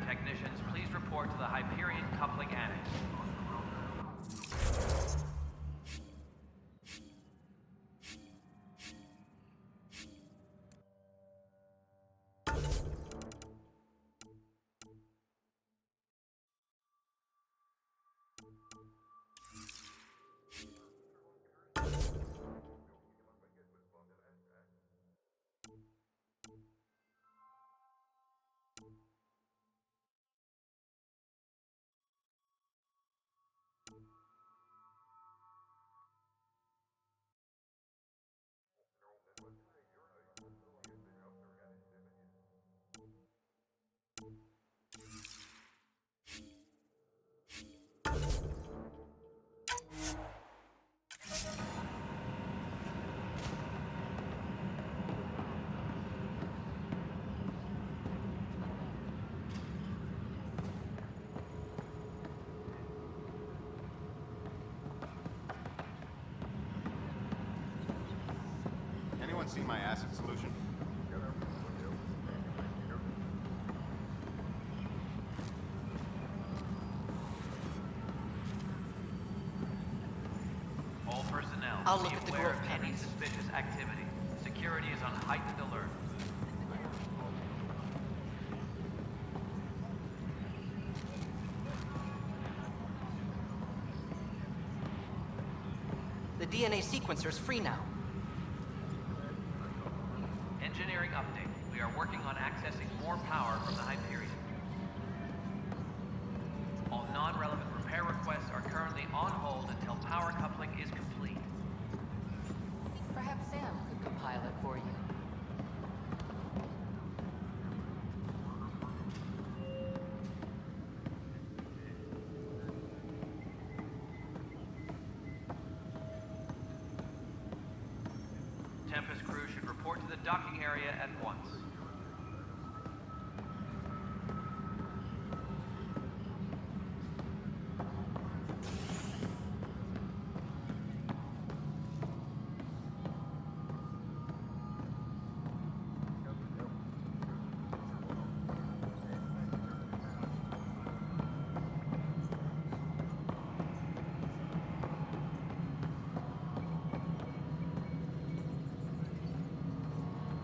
Technicians, please report to the Hyperion Coupling Annex. Anyone seen my acid solution? All personnel, I'll look be at the aware growth of any patterns. suspicious activity. Security is on heightened alert. The DNA sequencer's free now. Engineering update. We are working on accessing more power from the Hyperion. All non-relevant repair requests are currently on hold until power coupling is complete. Perhaps Sam could compile it for you. Tempest crew should report to the docking area at once.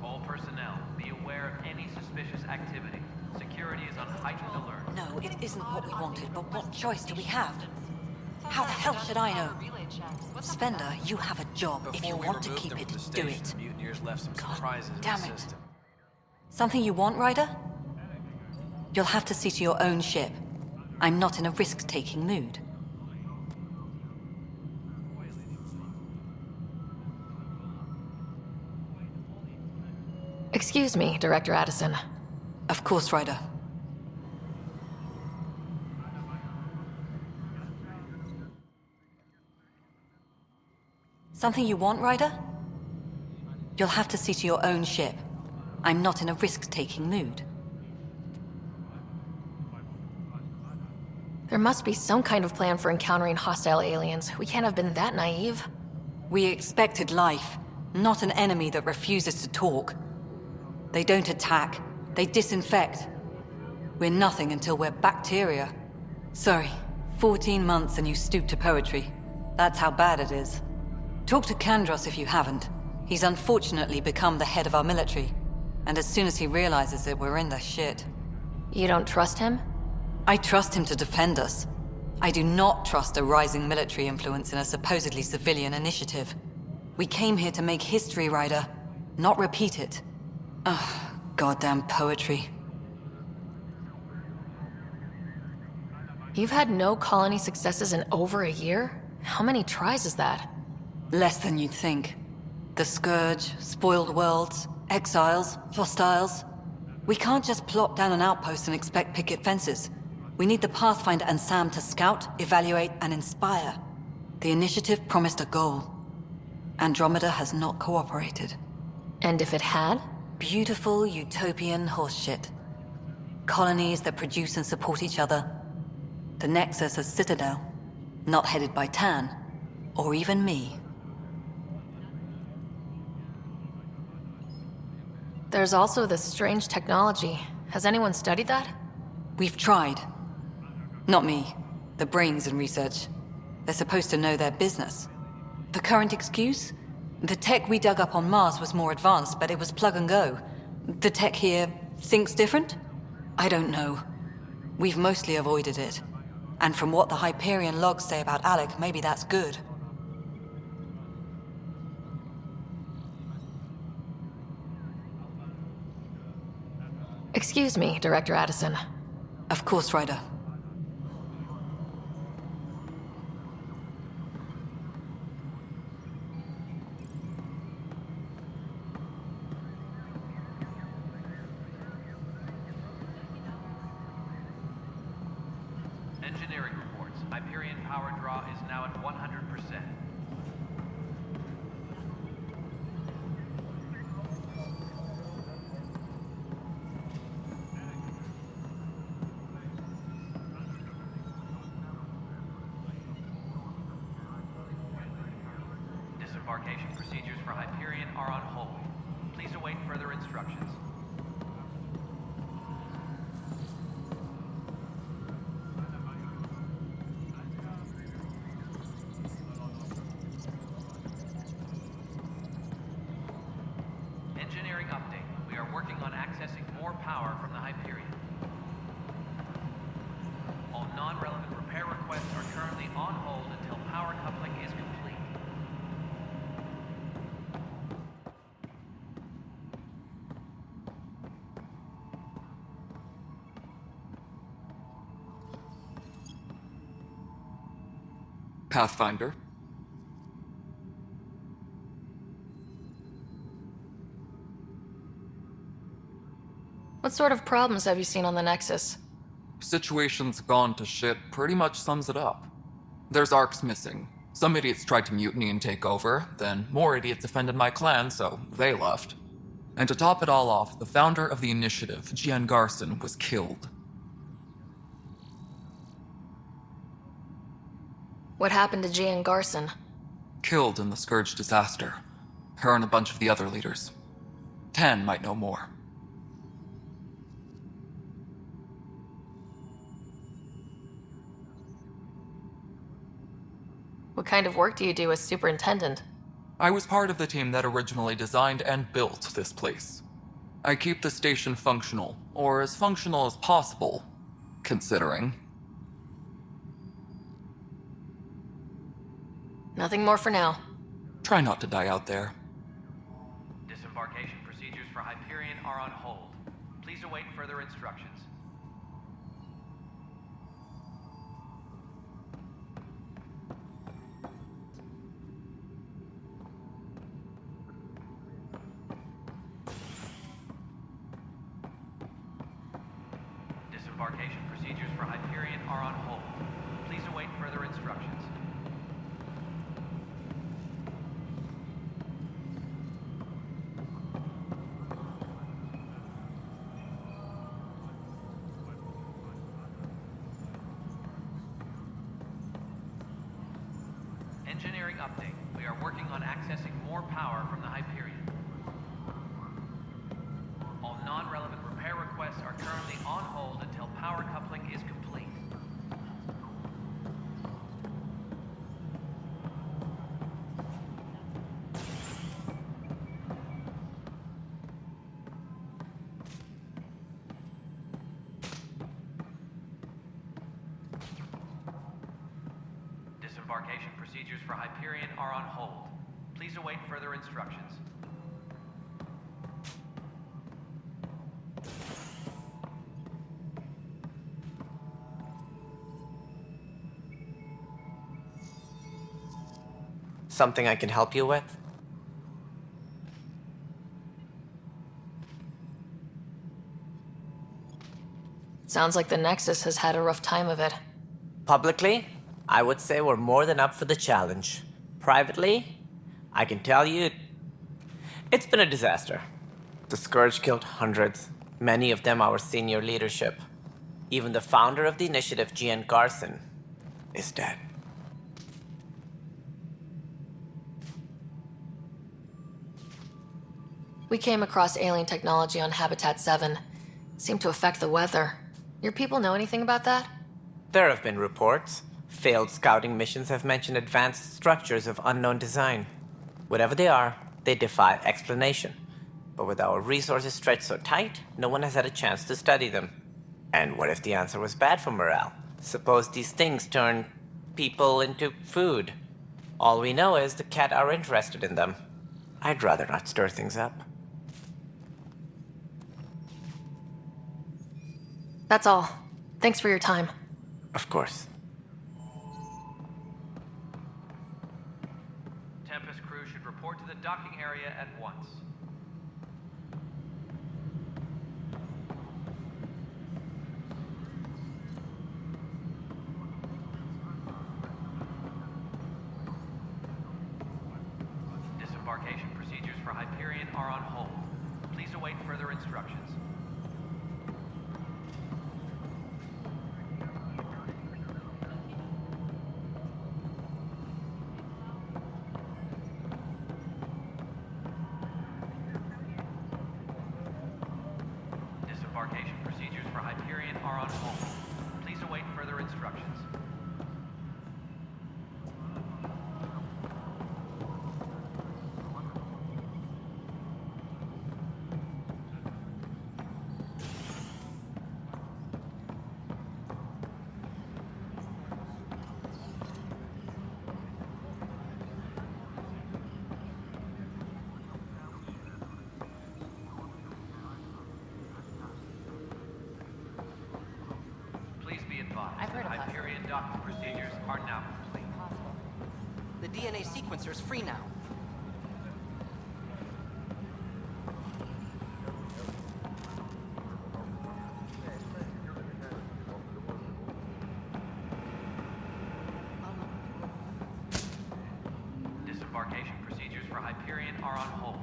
All personnel, be aware of any suspicious activity. Security is on heightened alert. No, it isn't what we wanted, but what choice do we have? How the hell should I know? Spender, you have a job. If you want to keep it, do it. The mutineers left some surprises in damn the it. system. Something you want, Ryder? You'll have to see to your own ship. I'm not in a risk-taking mood. Excuse me, Director Addison. Of course, Ryder. Something you want, Ryder? You'll have to see to your own ship. I'm not in a risk-taking mood. There must be some kind of plan for encountering hostile aliens. We can't have been that naive. We expected life, not an enemy that refuses to talk. They don't attack, they disinfect. We're nothing until we're bacteria. Sorry, 14 months and you stoop to poetry. That's how bad it is. Talk to Kandros if you haven't. He's unfortunately become the head of our military. And as soon as he realizes it, we're in the shit. You don't trust him? I trust him to defend us. I do not trust a rising military influence in a supposedly civilian initiative. We came here to make history, Ryder, not repeat it. Ugh, goddamn poetry. You've had no colony successes in over a year? How many tries is that? Less than you'd think. The Scourge, spoiled worlds, exiles, hostiles. We can't just plop down an outpost and expect picket fences. We need the Pathfinder and Sam to scout, evaluate, and inspire. The initiative promised a goal. Andromeda has not cooperated. And if it had? Beautiful utopian horseshit. Colonies that produce and support each other. The Nexus as Citadel, not headed by Tan, or even me. There's also this strange technology. Has anyone studied that? We've tried. Not me. The brains in research. They're supposed to know their business. The current excuse? The tech we dug up on Mars was more advanced, but it was plug and go. The tech here thinks different? I don't know. We've mostly avoided it. And from what the Hyperion logs say about Alec, maybe that's good. Excuse me, Director Addison. Of course, Ryder. Engineering reports. Hyperion power draw is now at 100%. Disembarkation procedures for Hyperion are on hold. Please await further instructions. Engineering update. We are working on accessing more power from the Hyperion. All non-relevant repair requests are currently on hold until power coupling is complete. Pathfinder. What sort of problems have you seen on the Nexus? Situation's gone to shit pretty much sums it up. There's arcs missing. Some idiots tried to mutiny and take over, then more idiots offended my clan, so they left. And to top it all off, the founder of the initiative, Gian Garson, was killed. What happened to Gian Garson? Killed in the Scourge disaster. Her and a bunch of the other leaders. Tan might know more. What kind of work do you do as superintendent? I was part of the team that originally designed and built this place. I keep the station functional, or as functional as possible, considering. Nothing more for now. Try not to die out there. Disembarkation procedures for Hyperion are on hold. Please await further instructions. Disembarkation procedures for Hyperion are on hold. Please await further instructions. Engineering update. We are working on accessing more power from the Hyperion. All non-relevant repair requests are currently on hold until power coupling is complete. Disembarkation procedures for Hyperion are on hold. Please await further instructions. Something I can help you with? Sounds like the Nexus has had a rough time of it. Publicly, I would say we're more than up for the challenge. Privately, I can tell you, it's been a disaster. The Scourge killed hundreds, many of them our senior leadership. Even the founder of the initiative, Gian Garson, is dead. We came across alien technology on Habitat 7. It seemed to affect the weather. Your people know anything about that? There have been reports. Failed scouting missions have mentioned advanced structures of unknown design. Whatever they are, they defy explanation. But with our resources stretched so tight, no one has had a chance to study them. And what if the answer was bad for morale? Suppose these things turn people into food. All we know is the cat are interested in them. I'd rather not stir things up. That's all. Thanks for your time. Of course. Tempest crew should report to the docking area at once. Disembarkation procedures for Hyperion are on hold. Please await further instructions. Disembarkation procedures for Hyperion are on hold. Please await further instructions. Please be advised I've heard that of that. Hyperion docking procedures are now complete. The DNA sequencer's free now. Disembarkation procedures for Hyperion are on hold.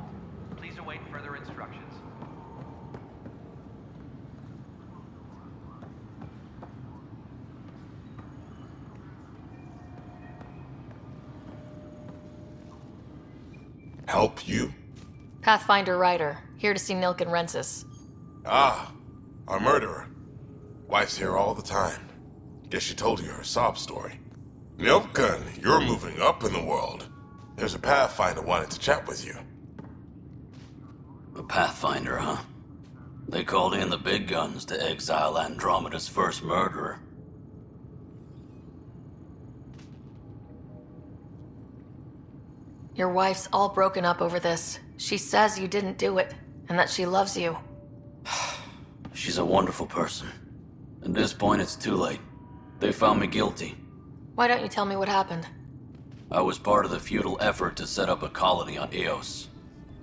Please await further instructions. Help you? Pathfinder Ryder, here to see Nilk and Rensis. Ah, our murderer. Wife's here all the time. Guess she told you her sob story. Nilpkin, you're moving up in the world. There's a Pathfinder wanted to chat with you. A Pathfinder, huh? They called in the big guns to exile Andromeda's first murderer. Your wife's all broken up over this. She says you didn't do it, and that she loves you. She's a wonderful person. At this point, it's too late. They found me guilty. Why don't you tell me what happened? I was part of the futile effort to set up a colony on Eos.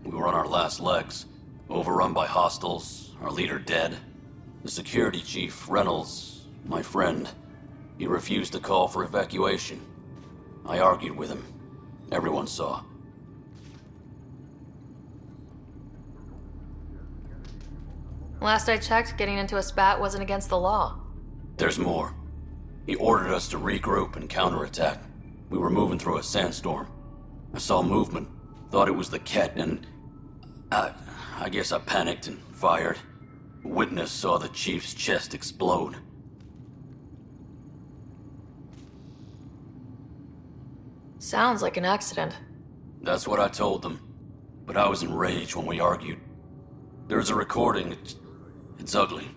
We were on our last legs, overrun by hostiles, our leader dead. The security chief, Reynolds, my friend, he refused to call for evacuation. I argued with him. Everyone saw. Last I checked, getting into a spat wasn't against the law. There's more. He ordered us to regroup and counterattack. We were moving through a sandstorm. I saw movement, thought it was the Ket, and I guess I panicked and fired. A witness saw the chief's chest explode. Sounds like an accident. That's what I told them. But I was enraged when we argued. There's a recording. It's ugly.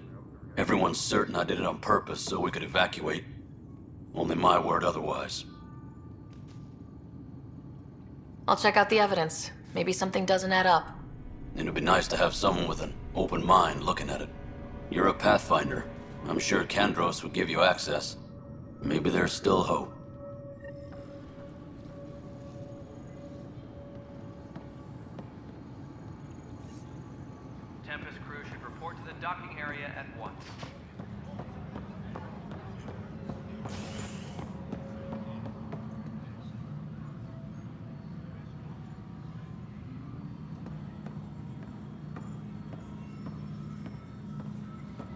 Everyone's certain I did it on purpose so we could evacuate. Only my word otherwise. I'll check out the evidence. Maybe something doesn't add up. It'd be nice to have someone with an open mind looking at it. You're a Pathfinder. I'm sure Kandros would give you access. Maybe there's still hope. Tempest crew should report to the docking area at once.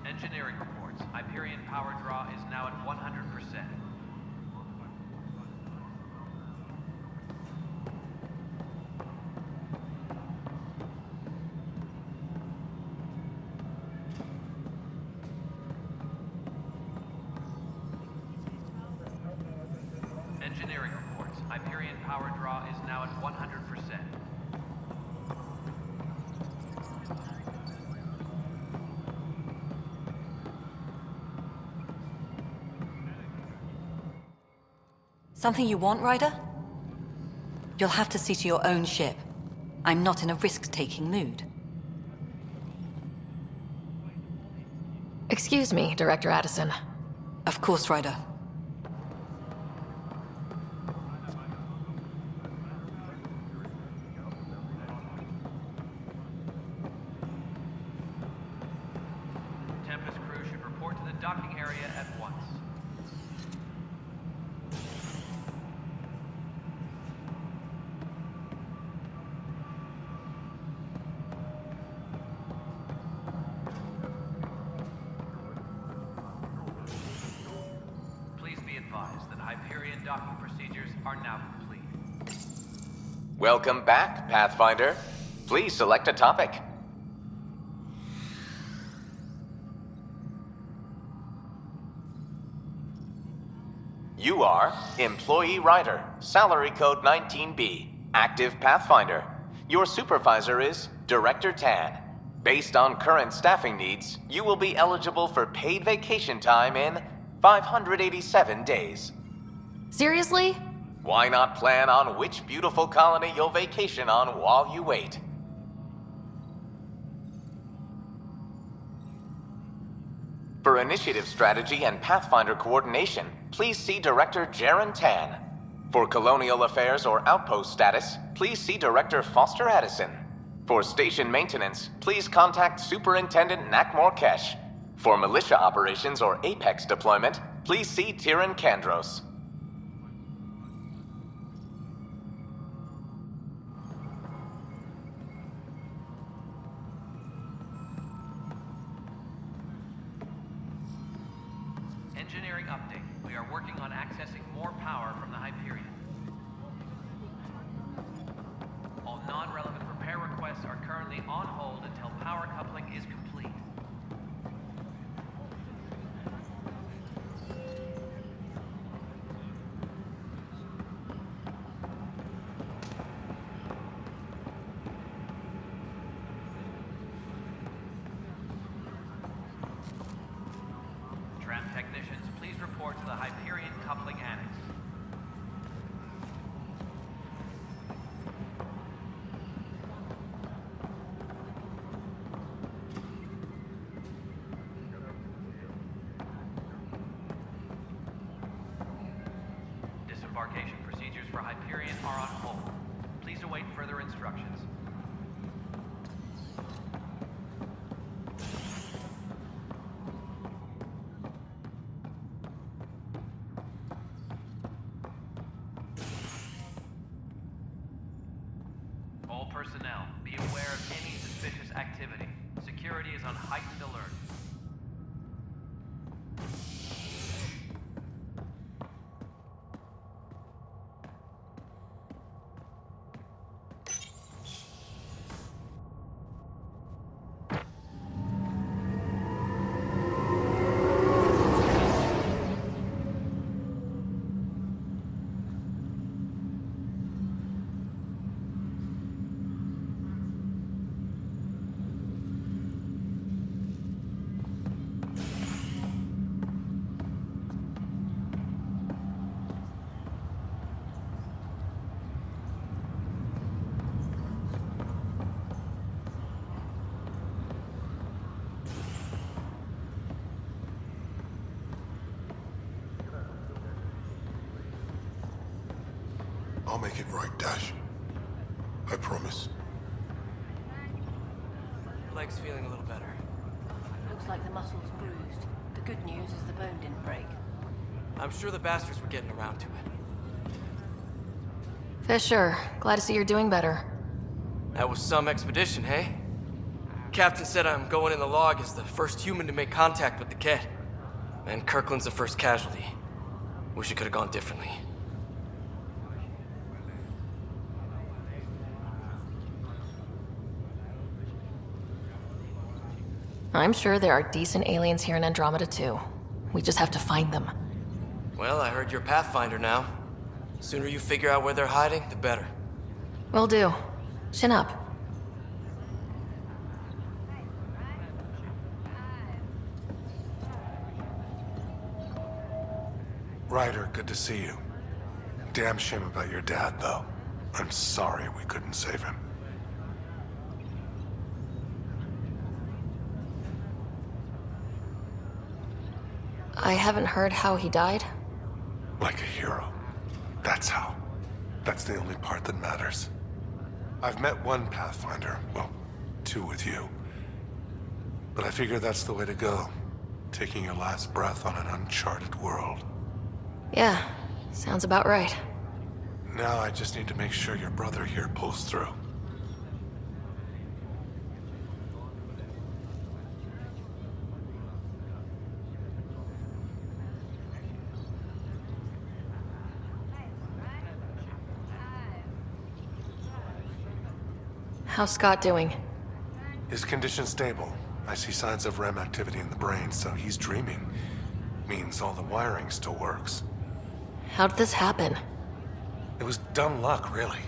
Engineering reports. Hyperion power draw is now at 100%. power draw is now at 100%. Something you want, Ryder? You'll have to see to your own ship. I'm not in a risk-taking mood. Excuse me, Director Addison. Of course, Ryder. Tempest crew should report to the docking area at once. Please be advised that Hyperion docking procedures are now complete. Welcome back, Pathfinder. Please select a topic. You are Employee Rider, Salary Code 19B, Active Pathfinder. Your supervisor is Director Tan. Based on current staffing needs, you will be eligible for paid vacation time in 587 days. Seriously? Why not plan on which beautiful colony you'll vacation on while you wait? For initiative strategy and Pathfinder coordination, please see Director Jaren Tan. For colonial affairs or outpost status, please see Director Foster Addison. For station maintenance, please contact Superintendent Nakmor Kesh. For militia operations or Apex deployment, please see Tyran Kandros. Engineering update. We are working on accessing more power from the Hyperion. All non-relevant repair requests are currently on hold until power coupling is complete. Tram technicians, please report to the Hyperion coupling annex. Disembarkation procedures for Hyperion are on hold. Please await further instructions. All personnel, be aware of any suspicious activity. Security is on heightened alert. I'll make it right, Dash. I promise. Leg's feeling a little better. Looks like the muscle's bruised. The good news is the bone didn't break. I'm sure the bastards were getting around to it. Fisher, glad to see you're doing better. That was some expedition, hey? Captain said I'm going in the log as the first human to make contact with the kid. And Kirkland's the first casualty. Wish it could have gone differently. I'm sure there are decent aliens here in Andromeda too. We just have to find them. Well, I heard you're Pathfinder now. Sooner you figure out where they're hiding, the better. Will do. Chin up. Ryder, good to see you. Damn shame about your dad, though. I'm sorry we couldn't save him. I haven't heard how he died. Like a hero. That's how. That's the only part that matters. I've met one Pathfinder. Well, two with you. But I figure that's the way to go. Taking your last breath on an uncharted world. Yeah, sounds about right. Now I just need to make sure your brother here pulls through. How's Scott doing? His condition's stable. I see signs of REM activity in the brain, so he's dreaming. Means all the wiring still works. How did this happen? It was dumb luck, really.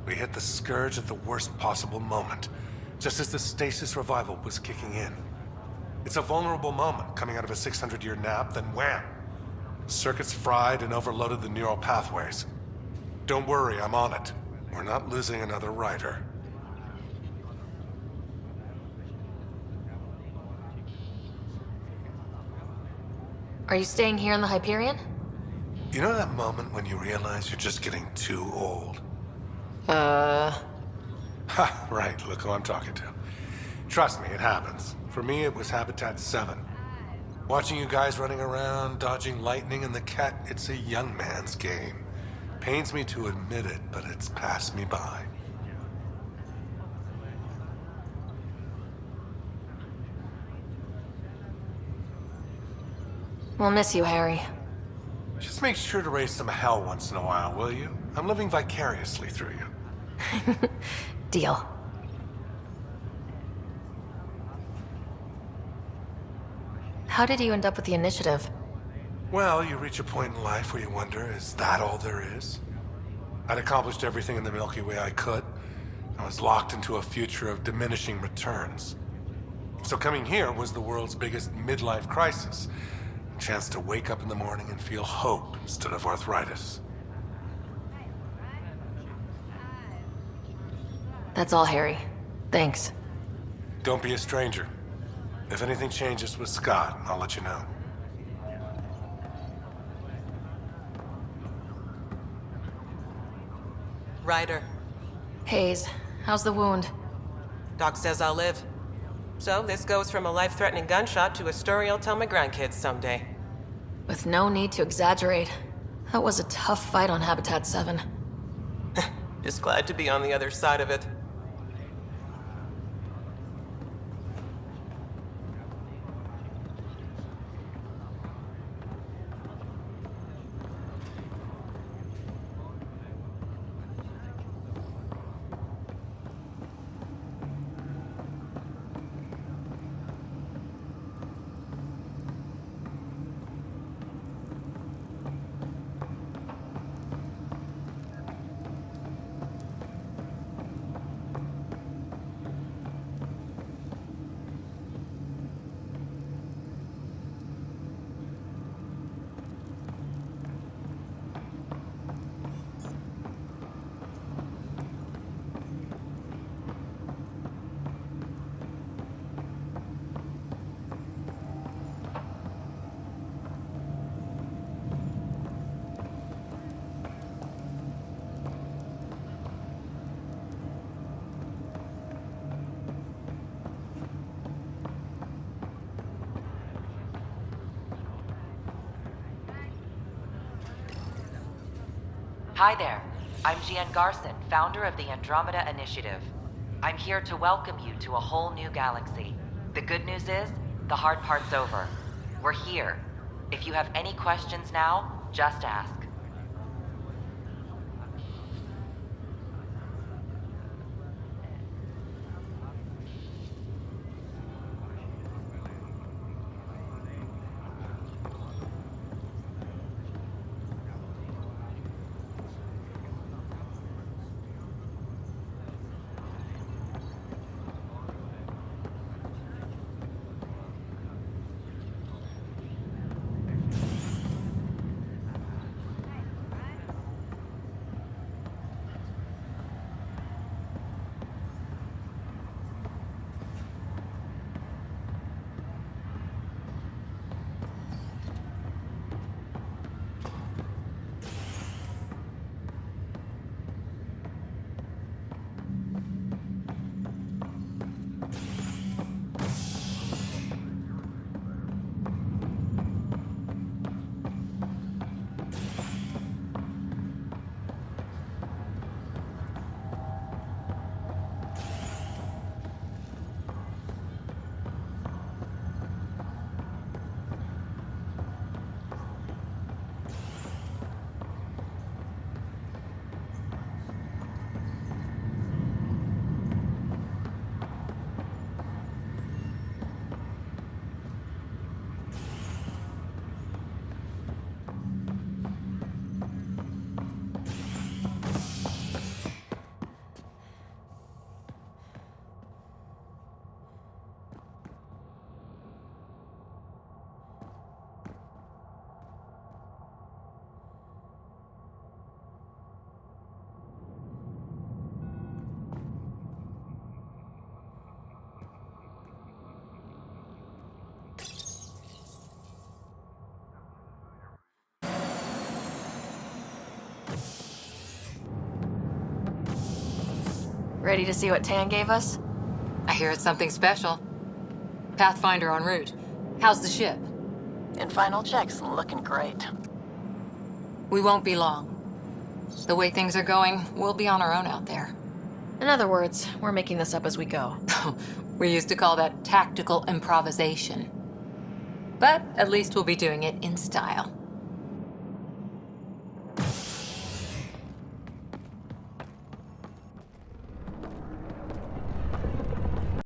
We hit the Scourge at the worst possible moment, just as the stasis revival was kicking in. It's a vulnerable moment, coming out of a 600-year nap, then wham! Circuits fried and overloaded the neural pathways. Don't worry, I'm on it. We're not losing another rider. Are you staying here in the Hyperion? You know that moment when you realize you're just getting too old? Ha, right, look who I'm talking to. Trust me, it happens. For me, it was Habitat 7. Watching you guys running around, dodging lightning and the cat, it's a young man's game. Pains me to admit it, but it's passed me by. We'll miss you, Harry. Just make sure to raise some hell once in a while, will you? I'm living vicariously through you. Deal. How did you end up with the initiative? Well, you reach a point in life where you wonder, is that all there is? I'd accomplished everything in the Milky Way I could. I was locked into a future of diminishing returns. So coming here was the world's biggest midlife crisis. A chance to wake up in the morning and feel hope instead of arthritis. That's all, Harry. Thanks. Don't be a stranger. If anything changes with Scott, I'll let you know. Ryder. Hayes, how's the wound? Doc says I'll live. So this goes from a life-threatening gunshot to a story I'll tell my grandkids someday. With no need to exaggerate. That was a tough fight on Habitat 7. Just glad to be on the other side of it. Hi there. I'm Jian Garson, founder of the Andromeda Initiative. I'm here to welcome you to a whole new galaxy. The good news is, the hard part's over. We're here. If you have any questions now, just ask. Ready to see what Tan gave us? I hear it's something special. Pathfinder en route. How's the ship? In final checks, looking great. We won't be long. The way things are going, we'll be on our own out there. In other words, we're making this up as we go. We used to call that tactical improvisation. But at least we'll be doing it in style.